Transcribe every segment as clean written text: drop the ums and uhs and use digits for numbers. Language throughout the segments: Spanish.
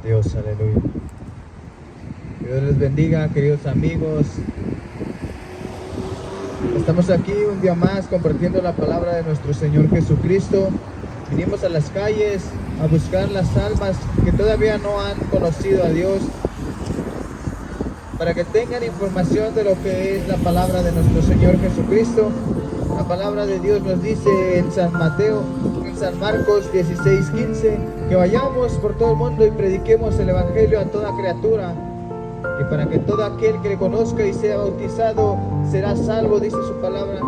Dios, aleluya. Que Dios les bendiga, queridos amigos. Estamos aquí un día más compartiendo la palabra de nuestro Señor Jesucristo. Vinimos a las calles a buscar las almas que todavía no han conocido a Dios, para que tengan información de lo que es la palabra de nuestro Señor Jesucristo. La palabra de Dios nos dice en San Marcos 16:15, que vayamos por todo el mundo y prediquemos el evangelio a toda criatura, y para que todo aquel que le conozca y sea bautizado será salvo, dice su palabra.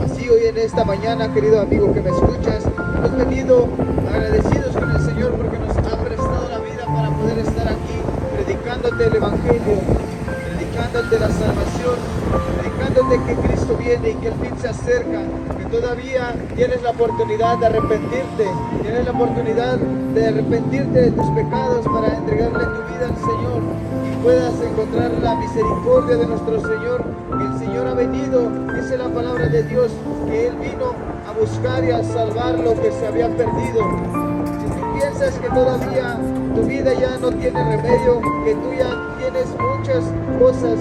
Así hoy en esta mañana, querido amigo que me escuchas, hemos venido agradecidos con el Señor porque nos ha prestado la vida para poder estar aquí predicándote el evangelio, predicándote la salvación, predicándote que Cristo viene y que el fin se acerca, que todavía tienes la oportunidad de arrepentirte, tienes la oportunidad de arrepentirte de tus pecados para entregarle tu vida al Señor y puedas encontrar la misericordia de nuestro Señor. Que el Señor ha venido, dice la palabra de Dios, que Él vino a buscar y a salvar lo que se había perdido. Si tú piensas que todavía tu vida ya no tiene remedio, que tú ya tienes muchas cosas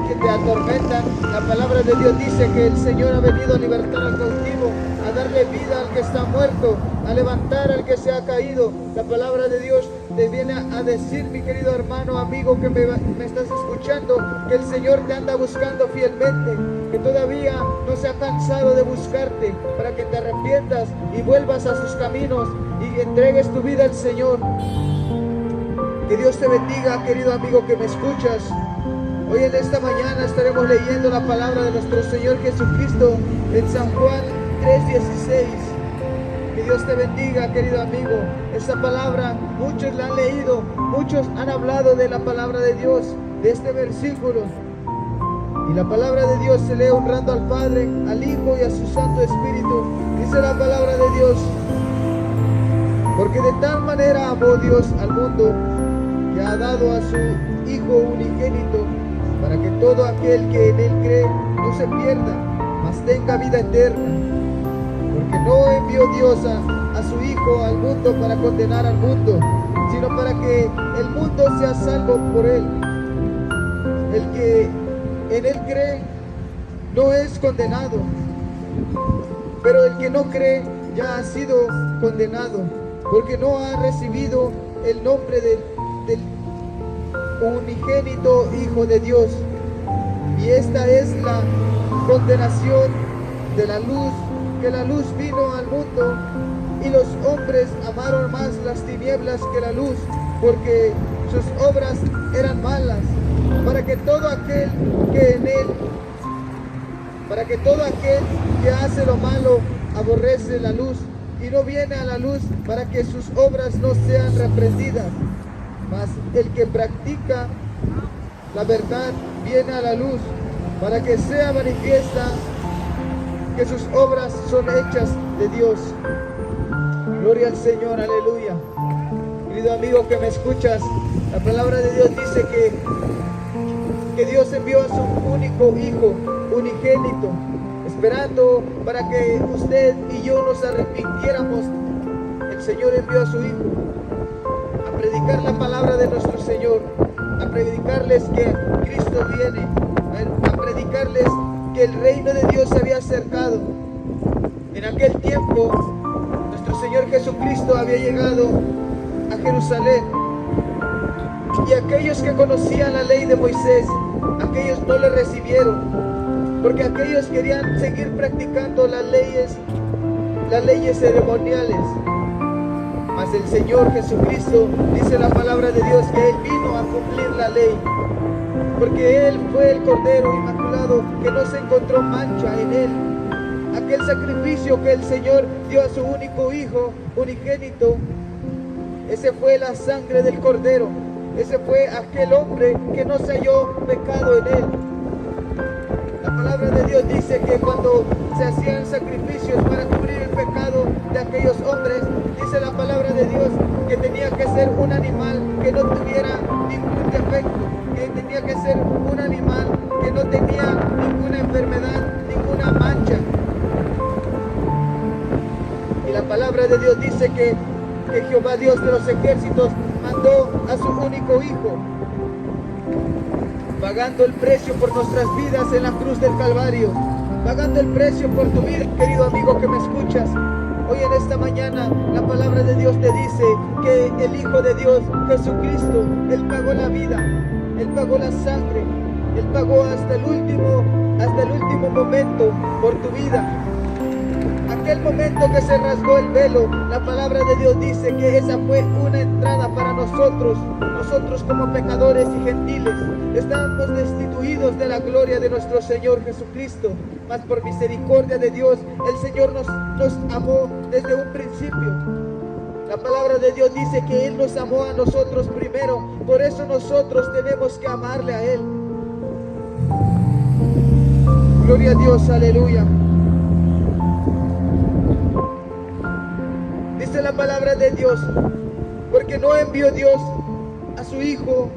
que te atormentan, la palabra de Dios dice que el Señor ha venido a libertar al cautivo, a darle vida al que está muerto, a levantar al que se ha caído. La palabra de Dios te viene a decir, mi querido hermano, amigo que me estás escuchando, que el Señor te anda buscando fielmente, que todavía no se ha cansado de buscarte, para que te arrepientas y vuelvas a sus caminos y entregues tu vida al Señor. Que Dios te bendiga, querido amigo que me escuchas. Hoy en esta mañana estaremos leyendo la palabra de nuestro Señor Jesucristo en San Juan 3:16. Que Dios te bendiga, querido amigo. Esta palabra muchos la han leído, muchos han hablado de la palabra de Dios, de este versículo. Y la palabra de Dios se lee honrando al Padre, al Hijo y a su Santo Espíritu. Dice la palabra de Dios: porque de tal manera amó Dios al mundo, que ha dado a su Hijo unigénito, para que todo aquel que en Él cree no se pierda, mas tenga vida eterna. Porque no envió Dios a su Hijo al mundo para condenar al mundo, sino para que el mundo sea salvo por Él. El que en Él cree no es condenado, pero el que no cree ya ha sido condenado, porque no ha recibido el nombre del unigénito Hijo de Dios. Y esta es la condenación de la luz, que la luz vino al mundo, y los hombres amaron más las tinieblas que la luz, porque sus obras eran malas. Para que todo aquel que hace lo malo aborrece la luz y no viene a la luz, para que sus obras no sean reprendidas. Mas el que practica la verdad viene a la luz, para que sea manifiesta que sus obras son hechas de Dios. Gloria al Señor, aleluya. Querido amigo que me escuchas, la palabra de Dios dice que Dios envió a su único Hijo unigénito, esperando para que usted y yo nos arrepintiéramos. El Señor envió a su Hijo a predicar la palabra de nuestro Señor, a predicarles que Cristo viene, a predicarles que el reino de Dios se había acercado. En aquel tiempo nuestro Señor Jesucristo había llegado a Jerusalén, y aquellos que conocían la ley de Moisés, aquellos no le recibieron, porque aquellos querían seguir practicando las leyes ceremoniales. Mas el Señor Jesucristo, dice la palabra de Dios, que Él vino a cumplir la ley, porque Él fue el Cordero Inmaculado, que no se encontró mancha en Él. Aquel sacrificio que el Señor dio a su único Hijo unigénito, ese fue la sangre del Cordero. Ese fue aquel hombre que no se halló pecado en Él. La palabra de Dios dice que cuando se hacían sacrificios para cubrir el pecado de aquellos hombres, dice la palabra de Dios que tenía que ser un animal que no tuviera ningún defecto, que tenía que ser un animal que no tenía ninguna enfermedad, ninguna mancha. Y la palabra de Dios dice que Jehová Dios de los ejércitos mandó a su único Hijo, pagando el precio por nuestras vidas en la cruz del Calvario, pagando el precio por tu vida, querido amigo que me escuchas. Hoy en esta mañana la palabra de Dios te dice que el Hijo de Dios, Jesucristo, Él pagó la vida, Él pagó la sangre, Él pagó hasta el último momento por tu vida. Aquel momento que se rasgó el velo, la palabra de Dios dice que esa fue una entrada para nosotros como pecadores y gentiles. Estábamos destituidos de la gloria de nuestro Señor Jesucristo, mas por misericordia de Dios, el Señor nos amó desde un principio. La palabra de Dios dice que Él nos amó a nosotros primero, por eso nosotros tenemos que amarle a Él. Gloria a Dios, aleluya. Dice la palabra de Dios, porque no envió Dios a su Hijo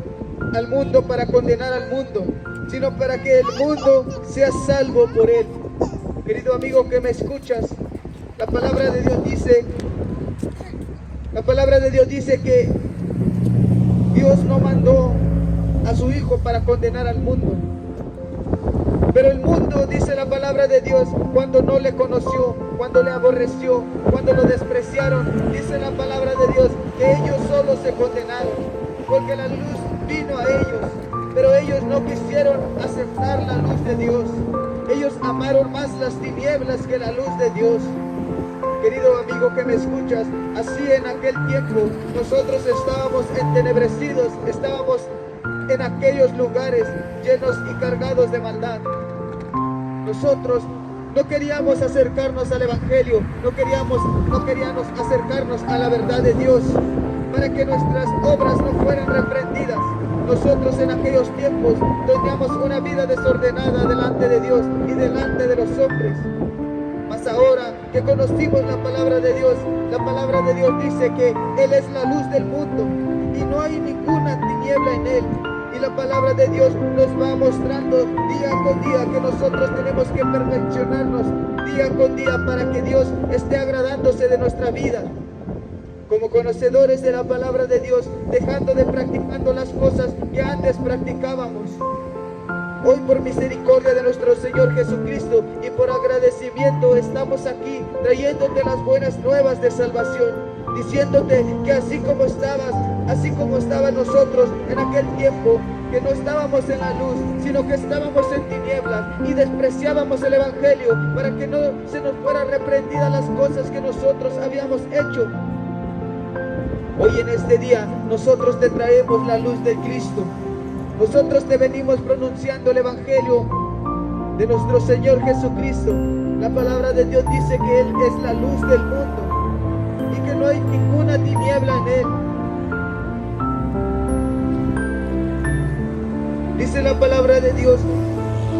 al mundo para condenar al mundo, sino para que el mundo sea salvo por Él. Querido amigo que me escuchas, la palabra de Dios dice que Dios no mandó a su Hijo para condenar al mundo. Pero el mundo, dice la palabra de Dios, cuando no le conoció, cuando le aborreció, cuando lo despreciaron, dice la palabra de Dios que ellos solo se condenaron, porque la luz vino a ellos, pero ellos no quisieron aceptar la luz de Dios. Ellos amaron más las tinieblas que la luz de Dios. Querido amigo que me escuchas, así en aquel tiempo nosotros estábamos entenebrecidos, estábamos en aquellos lugares llenos y cargados de maldad. Nosotros no queríamos acercarnos al Evangelio, no queríamos acercarnos a la verdad de Dios, para que nuestras obras no fueran reprendidas. Nosotros en aquellos tiempos teníamos una vida desordenada delante de Dios y delante de los hombres. Mas ahora que conocimos la palabra de Dios dice que Él es la luz del mundo y no hay ninguna tiniebla en Él. Y la palabra de Dios nos va mostrando día con día que nosotros tenemos que perfeccionarnos día con día para que Dios esté agradándose de nuestra vida. Como conocedores de la palabra de Dios, dejando de practicando las cosas que antes practicábamos. Hoy por misericordia de nuestro Señor Jesucristo y por agradecimiento estamos aquí trayéndote las buenas nuevas de salvación, diciéndote que así como estaban nosotros en aquel tiempo, que no estábamos en la luz, sino que estábamos en tinieblas y despreciábamos el Evangelio para que no se nos fueran reprendidas las cosas que nosotros habíamos hecho. Hoy en este día nosotros te traemos la luz de Cristo. Nosotros te venimos pronunciando el Evangelio de nuestro Señor Jesucristo. La palabra de Dios dice que Él es la luz del mundo y que no hay ninguna tiniebla en Él. Dice la palabra de Dios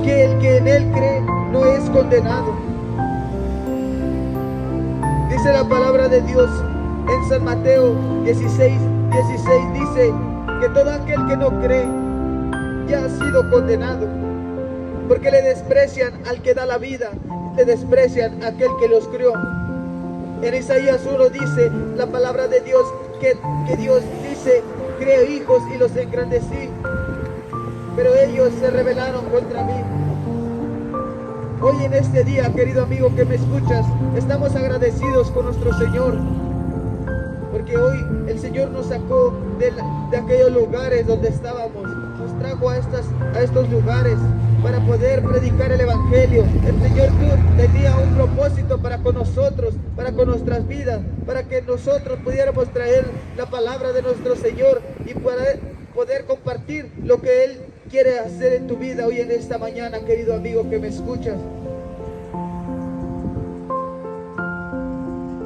que el que en Él cree no es condenado. Dice la palabra de Dios en San Mateo 16 dice que todo aquel que no cree ya ha sido condenado, porque le desprecian al que da la vida, le desprecian a aquel que los crió. En Isaías 1 dice la palabra de Dios que Dios dice: creé hijos y los engrandecí, pero ellos se rebelaron contra mí. Hoy en este día, querido amigo que me escuchas, estamos agradecidos con nuestro Señor, porque hoy el Señor nos sacó de aquellos lugares donde estábamos, nos trajo a estos lugares para poder predicar el Evangelio. El Señor tenía un propósito para con nosotros, para con nuestras vidas, para que nosotros pudiéramos traer la palabra de nuestro Señor y poder compartir lo que Él quiere hacer en tu vida hoy en esta mañana, querido amigo que me escuchas.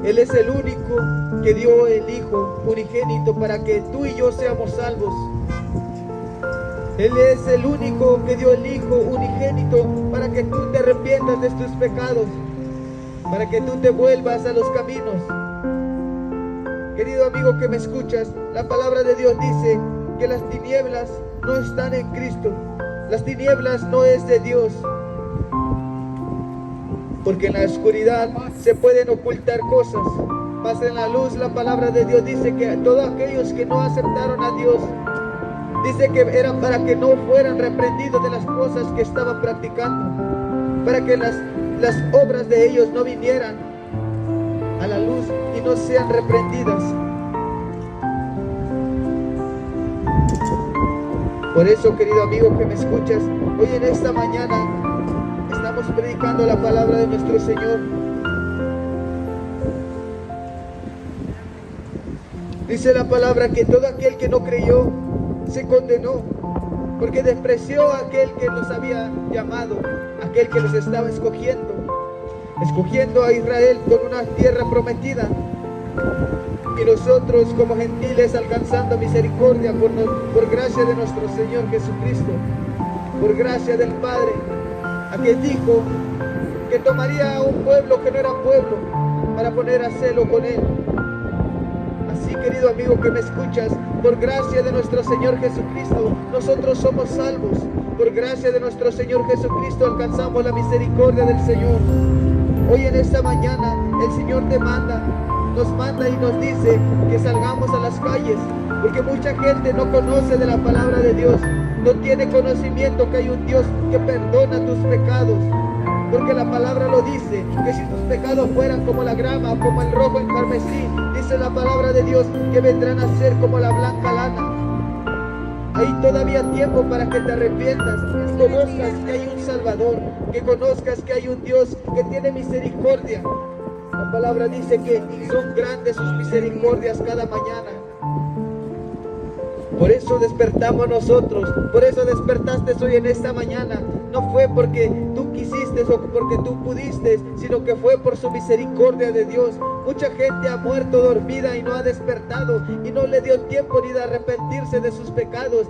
Él es el único que dio el Hijo unigénito para que tú y yo seamos salvos. Él es el único que dio el Hijo unigénito para que tú te arrepientas de tus pecados, para que tú te vuelvas a los caminos. Querido amigo que me escuchas, la palabra de Dios dice que las tinieblas no están en Cristo. Las tinieblas no es de Dios. Porque en la oscuridad se pueden ocultar cosas, Mas en la luz la palabra de Dios dice que todos aquellos que no aceptaron a Dios, dice que era para que no fueran reprendidos de las cosas que estaban practicando, para que las obras de ellos no vinieran a la luz y no sean reprendidas. Por eso, querido amigo que me escuchas, hoy en esta mañana estamos predicando la palabra de nuestro Señor. Dice la palabra que todo aquel que no creyó se condenó, porque despreció a aquel que los había llamado, aquel que los estaba escogiendo a Israel con una tierra prometida. Y nosotros como gentiles alcanzando misericordia por gracia de nuestro Señor Jesucristo, por gracia del Padre, a quien dijo que tomaría a un pueblo que no era pueblo para poner a celo con él. Así, querido amigo que me escuchas, por gracia de nuestro Señor Jesucristo, nosotros somos salvos. Por gracia de nuestro Señor Jesucristo alcanzamos la misericordia del Señor. Hoy en esta mañana el Señor nos manda y nos dice que salgamos a las calles, porque mucha gente no conoce de la palabra de Dios, no tiene conocimiento que hay un Dios que perdona tus pecados, porque la palabra lo dice, que si tus pecados fueran como la grama o como el rojo en carmesí, dice la palabra de Dios que vendrán a ser como la blanca lana. Hay todavía tiempo para que te arrepientas, conozcas que hay un Salvador, que conozcas que hay un Dios que tiene misericordia. La palabra dice que son grandes sus misericordias cada mañana. Por eso despertamos nosotros, por eso despertaste hoy en esta mañana. No fue porque tú quisiste o porque tú pudiste, sino que fue por su misericordia de Dios. Mucha gente ha muerto dormida y no ha despertado y no le dio tiempo ni de arrepentirse de sus pecados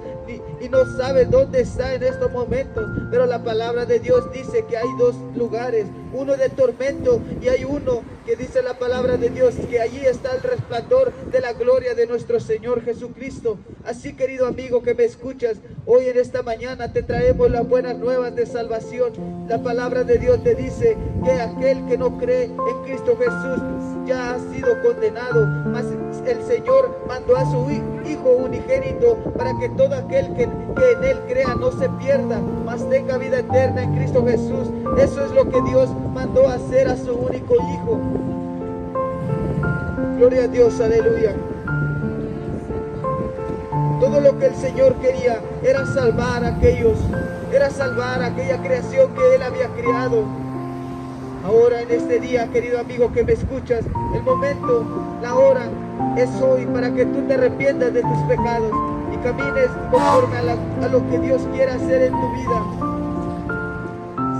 y no sabe dónde está en estos momentos. Pero la palabra de Dios dice que hay dos lugares, uno de tormento y hay uno que dice la palabra de Dios que allí está el resplandor de la gloria de nuestro Señor Jesucristo. Así, querido amigo que me escuchas, hoy en esta mañana te traemos las buenas nuevas de salvación. La palabra de Dios te dice que aquel que no cree en Cristo Jesús ya ha sido condenado, mas el Señor mandó a su Hijo unigénito para que todo aquel que en Él crea no se pierda, mas tenga vida eterna en Cristo Jesús. Eso es lo que Dios mandó a hacer a su único Hijo. Gloria a Dios, aleluya. Todo lo que el Señor quería era salvar a aquellos, era salvar a aquella creación que Él había creado. Ahora en este día, querido amigo que me escuchas, el momento, la hora es hoy para que tú te arrepientas de tus pecados y camines conforme a lo que Dios quiere hacer en tu vida.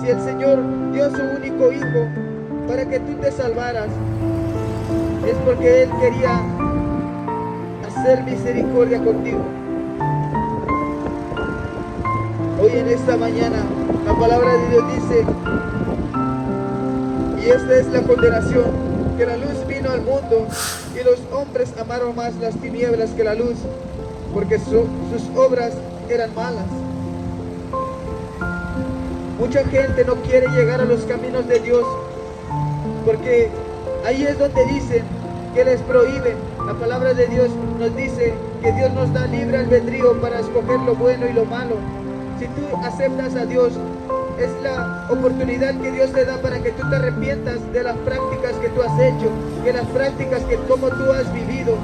Si el Señor dio su único Hijo para que tú te salvaras, es porque Él quería hacer misericordia contigo. Hoy en esta mañana la palabra de Dios dice, y esta es la condenación, que la luz vino al mundo y los hombres amaron más las tinieblas que la luz, porque sus obras eran malas. Mucha gente no quiere llegar a los caminos de Dios, porque ahí es donde dicen que les prohíben. La palabra de Dios nos dice que Dios nos da libre albedrío para escoger lo bueno y lo malo. Si tú aceptas a Dios, es la oportunidad que Dios te da para que tú te arrepientas de las prácticas que tú has hecho, de las prácticas que como tú has vivido.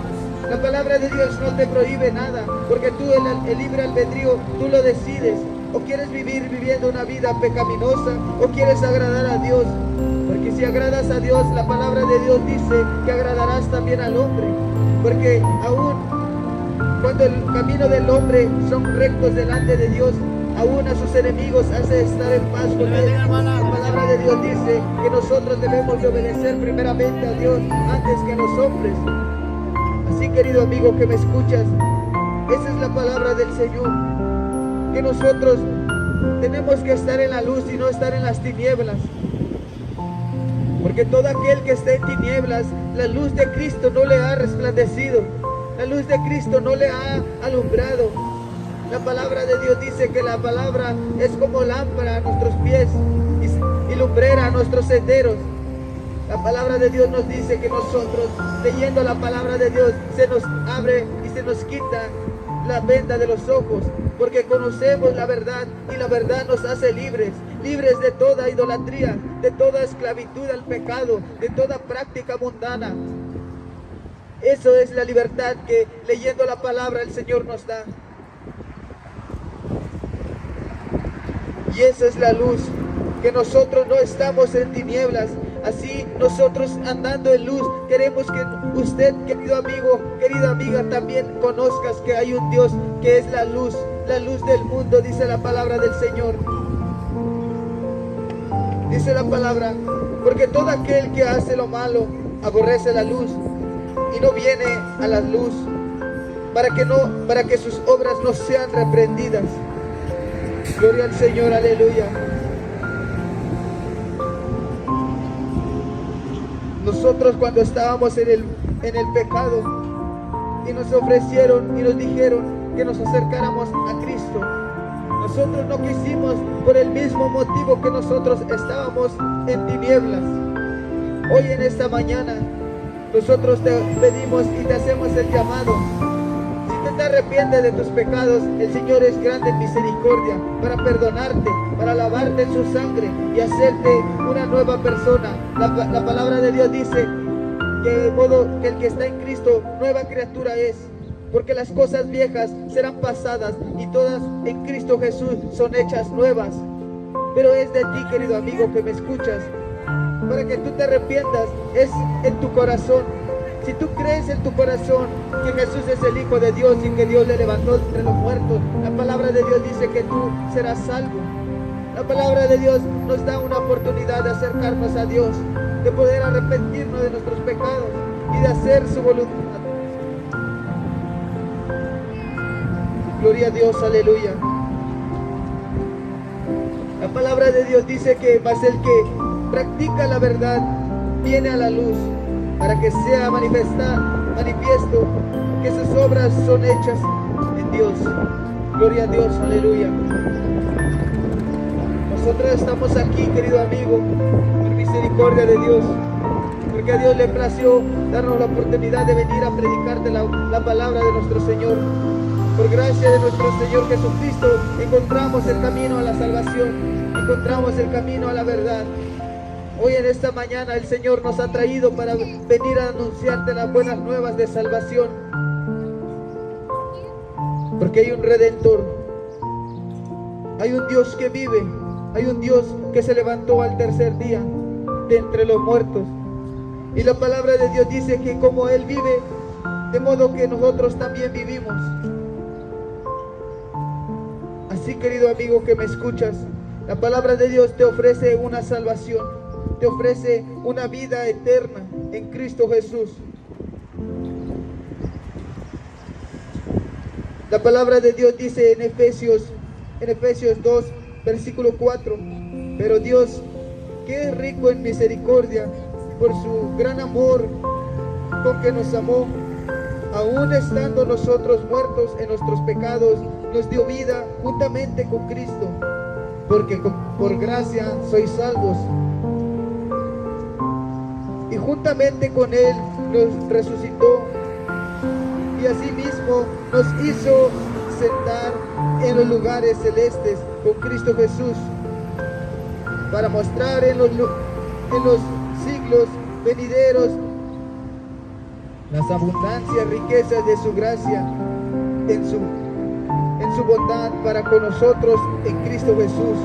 La palabra de Dios no te prohíbe nada, porque tú el libre albedrío, tú lo decides. O quieres vivir viviendo una vida pecaminosa, o quieres agradar a Dios. Porque si agradas a Dios, la palabra de Dios dice que agradarás también al hombre. Porque aún cuando el camino del hombre son rectos delante de Dios, aún a sus enemigos hace estar en paz con él. La palabra de Dios dice que nosotros debemos de obedecer primeramente a Dios antes que a los hombres. Así, querido amigo que me escuchas, esa es la palabra del Señor, que nosotros tenemos que estar en la luz y no estar en las tinieblas. Porque todo aquel que está en tinieblas, la luz de Cristo no le ha resplandecido, la luz de Cristo no le ha alumbrado. La palabra de Dios dice que la palabra es como lámpara a nuestros pies y lumbrera a nuestros senderos. La palabra de Dios nos dice que nosotros, leyendo la palabra de Dios, se nos abre y se nos quita la venda de los ojos, porque conocemos la verdad y la verdad nos hace libres, libres de toda idolatría, de toda esclavitud al pecado, de toda práctica mundana. Eso es la libertad que leyendo la palabra el Señor nos da. Y esa es la luz, que nosotros no estamos en tinieblas. Así nosotros andando en luz, queremos que usted, querido amigo, querida amiga, también conozcas que hay un Dios que es la luz del mundo, dice la palabra del Señor. Dice la palabra, porque todo aquel que hace lo malo aborrece la luz y no viene a la luz para que sus obras no sean reprendidas. Gloria al Señor, aleluya. Nosotros cuando estábamos en el pecado y nos ofrecieron y nos dijeron que nos acercáramos a Cristo, nosotros no quisimos por el mismo motivo que nosotros estábamos en tinieblas. Hoy en esta mañana nosotros te pedimos y te hacemos el llamado. Si tú te arrepientes de tus pecados, el Señor es grande en misericordia para perdonarte, para lavarte en su sangre y hacerte una nueva persona. La palabra de Dios dice que de modo que el que está en Cristo, nueva criatura es, porque las cosas viejas serán pasadas y todas en Cristo Jesús son hechas nuevas. Pero es de ti, querido amigo, que me escuchas, para que tú te arrepientas, es en tu corazón. Si tú crees en tu corazón que Jesús es el Hijo de Dios y que Dios le levantó entre los muertos, la palabra de Dios dice que tú serás salvo. La palabra de Dios nos da una oportunidad de acercarnos a Dios, de poder arrepentirnos de nuestros pecados y de hacer su voluntad. Gloria a Dios, aleluya. La palabra de Dios dice que más el que practica la verdad viene a la luz para que sea manifiesto que sus obras son hechas en Dios. Gloria a Dios, aleluya. Nosotros estamos aquí, querido amigo, por misericordia de Dios, porque a Dios le plació darnos la oportunidad de venir a predicarte la palabra de nuestro Señor. Por gracia de nuestro Señor Jesucristo encontramos el camino a la salvación, encontramos el camino a la verdad. Hoy en esta mañana el Señor nos ha traído para venir a anunciarte las buenas nuevas de salvación, porque hay un Redentor, hay un Dios que vive, hay un Dios que se levantó al tercer día de entre los muertos, y la palabra de Dios dice que como Él vive, de modo que nosotros también vivimos. Así, querido amigo que me escuchas, la palabra de Dios te ofrece una salvación, te ofrece una vida eterna en Cristo Jesús. La palabra de Dios dice en Efesios 2, versículo 4, pero Dios, que es rico en misericordia, por su gran amor con que nos amó, aún estando nosotros muertos en nuestros pecados, nos dio vida juntamente con Cristo, porque por gracia sois salvos. Y juntamente con Él nos resucitó y asimismo nos hizo sentar en los lugares celestes con Cristo Jesús, para mostrar en los siglos venideros las abundancias riquezas de su gracia en su bondad para con nosotros en Cristo Jesús.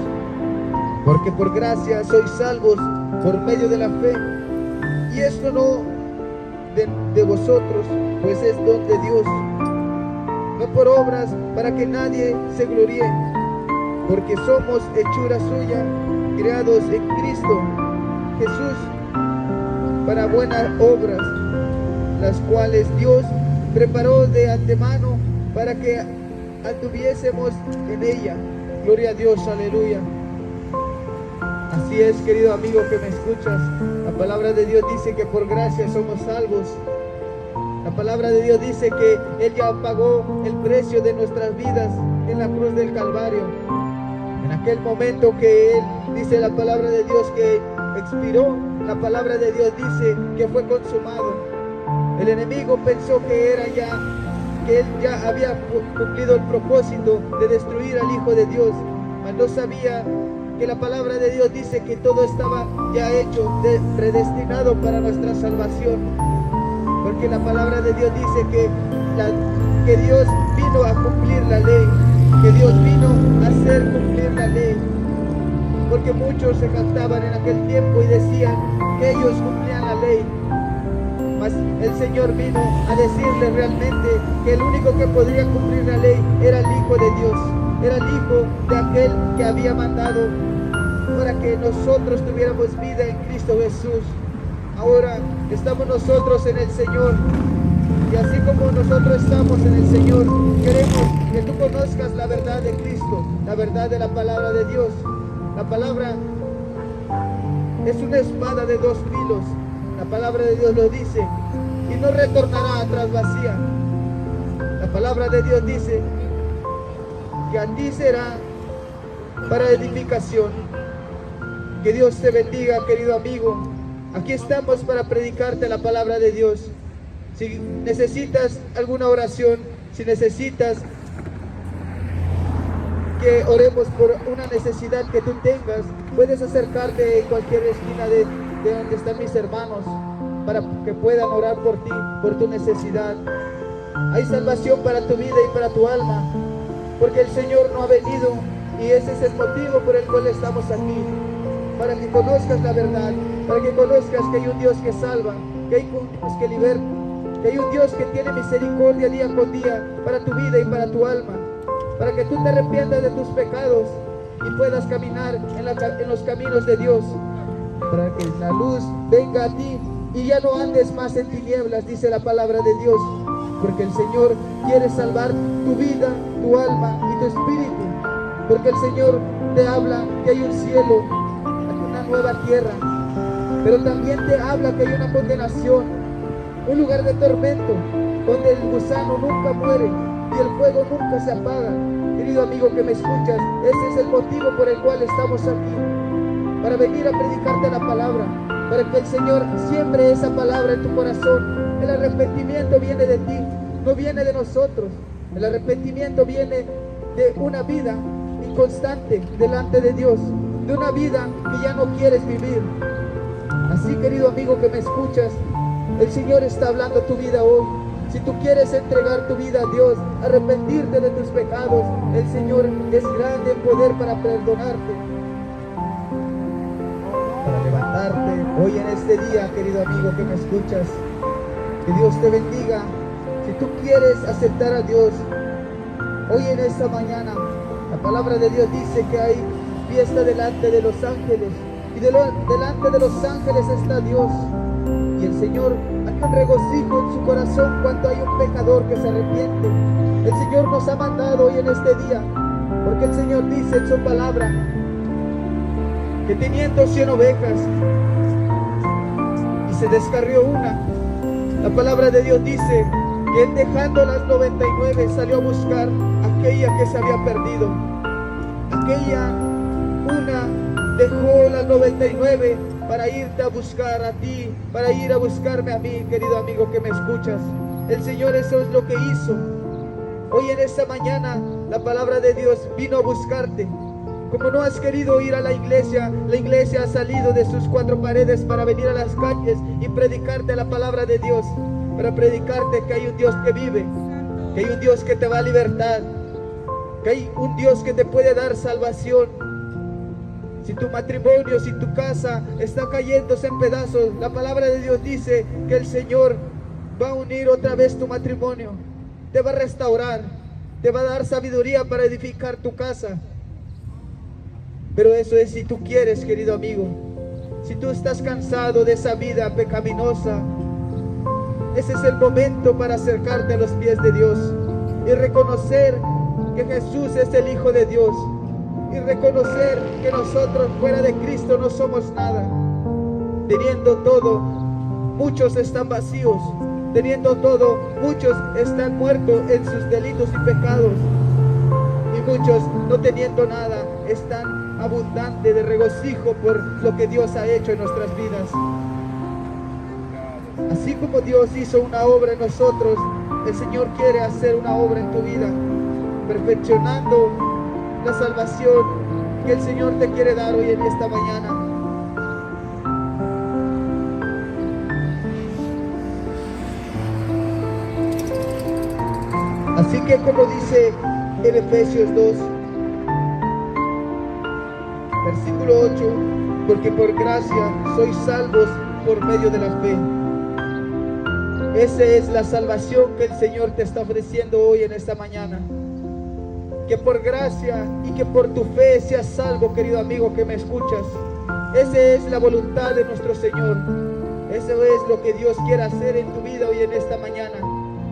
Porque por gracia sois salvos por medio de la fe, y esto no de vosotros, pues es don de Dios, no por obras para que nadie se gloríe, porque somos hechura suya, creados en Cristo Jesús para buenas obras, las cuales Dios preparó de antemano para que anduviésemos en ella. Gloria a Dios, aleluya. Así es, querido amigo que me escuchas, la palabra de Dios dice que por gracia somos salvos. La palabra de Dios dice que Él ya pagó el precio de nuestras vidas en la cruz del Calvario. En aquel momento que Él, dice la palabra de Dios, que expiró, la palabra de Dios dice que fue consumado. El enemigo pensó que él ya había cumplido el propósito de destruir al Hijo de Dios, mas no sabía que la palabra de Dios dice que todo estaba ya hecho, predestinado para nuestra salvación. Porque la palabra de Dios dice que Dios vino a cumplir la ley, que Dios vino a hacer cumplir la ley. Porque muchos se jactaban en aquel tiempo y decían que ellos cumplían la ley. Mas el Señor vino a decirles realmente que el único que podría cumplir la ley era el Hijo de Dios, era el Hijo de aquel que había mandado para que nosotros tuviéramos vida en Cristo Jesús. Ahora estamos nosotros en el Señor, y así como nosotros estamos en el Señor, queremos que tú conozcas la verdad de Cristo, la verdad de la palabra de Dios. La palabra es una espada de dos filos. La palabra de Dios lo dice, y no retornará atrás vacía. La palabra de Dios dice que a ti será para edificación. Que Dios te bendiga, querido amigo. Aquí estamos para predicarte la palabra de Dios. Si necesitas alguna oración, si necesitas que oremos por una necesidad que tú tengas, puedes acercarte en cualquier esquina de donde están mis hermanos, para que puedan orar por ti, por tu necesidad. Hay salvación para tu vida y para tu alma, porque el Señor no ha venido, y ese es el motivo por el cual estamos aquí, para que conozcas la verdad, para que conozcas que hay un Dios que salva, que hay un Dios que liberta, que hay un Dios que tiene misericordia día con día para tu vida y para tu alma, para que tú te arrepientas de tus pecados y puedas caminar en los caminos de Dios, para que la luz venga a ti y ya no andes más en tinieblas, dice la palabra de Dios, porque el Señor quiere salvar tu vida, tu alma y tu espíritu, porque el Señor te habla que hay un cielo, una nueva tierra, pero también te habla que hay una condenación, un lugar de tormento, donde el gusano nunca muere y el fuego nunca se apaga. Querido amigo que me escuchas, ese es el motivo por el cual estamos aquí, para venir a predicarte la palabra, para que el Señor siembre esa palabra en tu corazón. El arrepentimiento viene de ti, no viene de nosotros. El arrepentimiento viene de una vida inconstante delante de Dios, de una vida que ya no quieres vivir. Así, querido amigo que me escuchas, el Señor está hablando tu vida hoy. Si tú quieres entregar tu vida a Dios, arrepentirte de tus pecados, el Señor es grande en poder para perdonarte, para levantarte hoy en este día, querido amigo que me escuchas. Que Dios te bendiga. Si tú quieres aceptar a Dios, hoy en esta mañana, la palabra de Dios dice que hay fiesta delante de los ángeles, y delante de los ángeles está Dios, y el Señor hay un regocijo en su corazón cuando hay un pecador que se arrepiente. El Señor nos ha mandado hoy en este día, porque el Señor dice en su palabra que teniendo 100 ovejas y se descarrió una, la palabra de Dios dice que él, dejando las 99, salió a buscar aquella que se había perdido. Aquella una dejó las 99 para irte a buscar a ti, para ir a buscarme a mí, querido amigo que me escuchas. El Señor eso es lo que hizo. Hoy en esta mañana la palabra de Dios vino a buscarte. Como no has querido ir a la iglesia ha salido de sus 4 paredes para venir a las calles y predicarte la palabra de Dios, para predicarte que hay un Dios que vive, que hay un Dios que te va a libertar, que hay un Dios que te puede dar salvación. Si tu matrimonio, si tu casa está cayéndose en pedazos, la palabra de Dios dice que el Señor va a unir otra vez tu matrimonio, te va a restaurar, te va a dar sabiduría para edificar tu casa. Pero eso es si tú quieres, querido amigo. Si tú estás cansado de esa vida pecaminosa, ese es el momento para acercarte a los pies de Dios y reconocer que Jesús es el Hijo de Dios, y reconocer que nosotros fuera de Cristo no somos nada. Teniendo todo, muchos están vacíos. Teniendo todo, muchos están muertos en sus delitos y pecados, y muchos no teniendo nada es tan abundante de regocijo por lo que Dios ha hecho en nuestras vidas. Así como Dios hizo una obra en nosotros, el Señor quiere hacer una obra en tu vida, perfeccionando la salvación que el Señor te quiere dar hoy en esta mañana. Así que como dice en Efesios 2, versículo 8, porque por gracia sois salvos por medio de la fe. Esa es la salvación que el Señor te está ofreciendo hoy en esta mañana. Que por gracia y que por tu fe seas salvo, querido amigo que me escuchas. Esa es la voluntad de nuestro Señor. Eso es lo que Dios quiere hacer en tu vida hoy en esta mañana.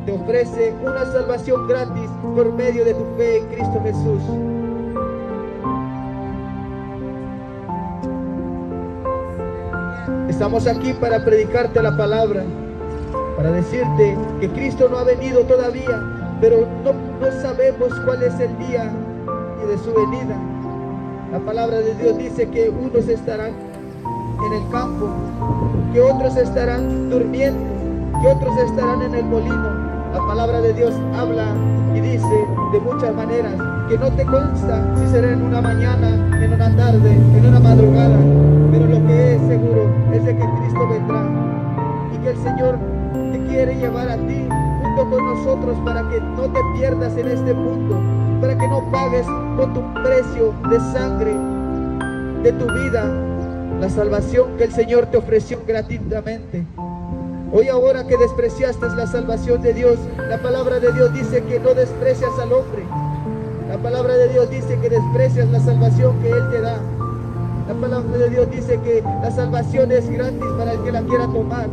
Te ofrece una salvación gratis por medio de tu fe en Cristo Jesús. Estamos aquí para predicarte la palabra, para decirte que Cristo no ha venido todavía, pero no sabemos cuál es el día ni de su venida. La palabra de Dios dice que unos estarán en el campo, que otros estarán durmiendo, que otros estarán en el molino. La palabra de Dios habla y dice de muchas maneras que no te consta si será en una mañana, en una tarde, en una madrugada, pero lo que es seguro es de que Cristo vendrá y que el Señor te quiere llevar a ti junto con nosotros para que no te pierdas en este mundo, para que no pagues con tu precio de sangre de tu vida la salvación que el Señor te ofreció gratuitamente. Hoy ahora que despreciaste la salvación de Dios, la palabra de Dios dice que no desprecias al hombre. La palabra de Dios dice que desprecias la salvación que Él te da. La palabra de Dios dice que la salvación es gratis para el que la quiera tomar.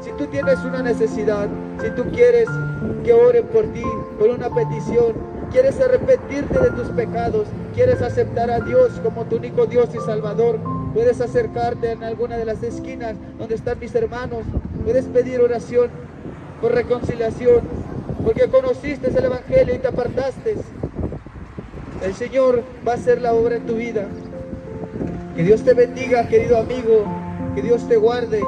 Si tú tienes una necesidad, si tú quieres que oren por ti, por una petición, quieres arrepentirte de tus pecados, quieres aceptar a Dios como tu único Dios y Salvador, puedes acercarte en alguna de las esquinas donde están mis hermanos, puedes pedir oración por reconciliación, porque conociste el Evangelio y te apartaste. El Señor va a hacer la obra en tu vida. Que Dios te bendiga, querido amigo, que Dios te guarde,